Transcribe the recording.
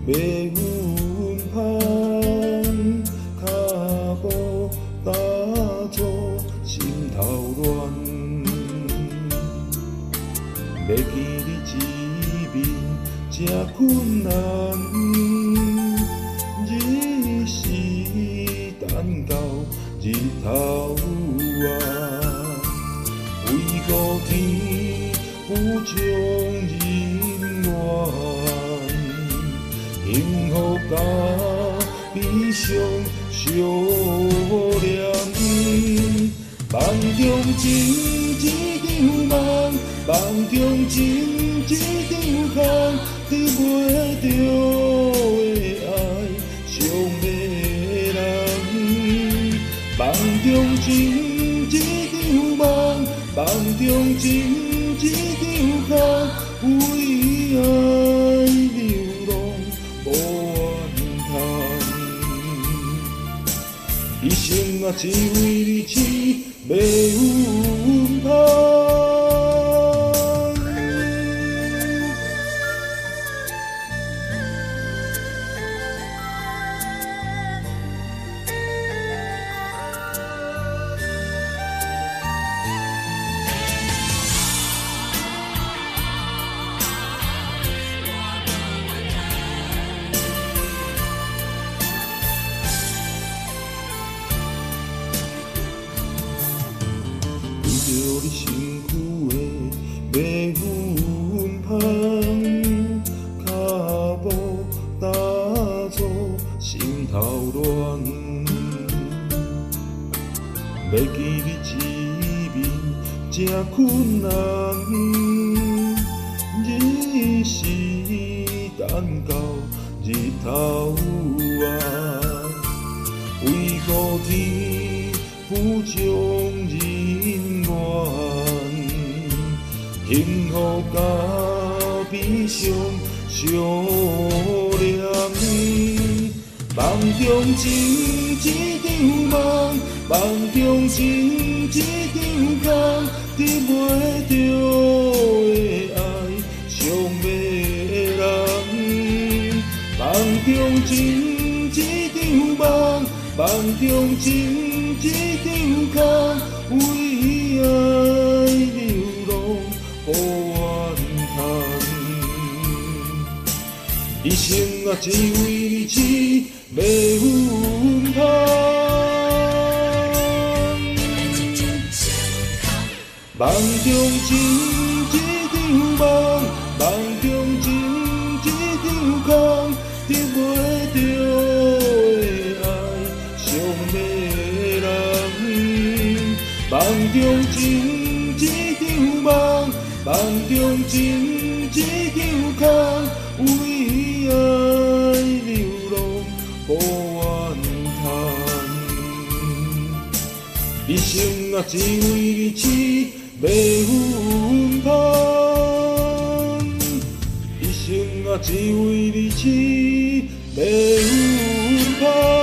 要阮香，脚步打错，心头乱。要记你一面，真困难。日时等到日头暗，为何天不将人怨？幸福甲悲伤相连，梦中情一场梦，梦中情一场空，得袂着的爱伤迷人。梦中情一场梦，梦中情一场空，为爱流浪无怨叹。一生啊，只为你痴，要阮香。着你身躯的要阮香，脚步打错，心头乱。要记你一面，真困难。日时等到日头暗，为何天不将人怨？幸福甲悲伤相连。梦中情一场梦，梦中情一场空，得袂着的爱伤迷人。梦中情一场梦，梦中情一场空，为爱流浪无怨叹。一生啊，只为你痴，要阮香。梦中情一场梦，梦中情一场空，得袂着的爱伤迷人。梦中情一场梦，梦中情一场空，为爱流浪无怨叹。一生啊，只为你痴，要阮香。一生啊，只为你痴，要阮香。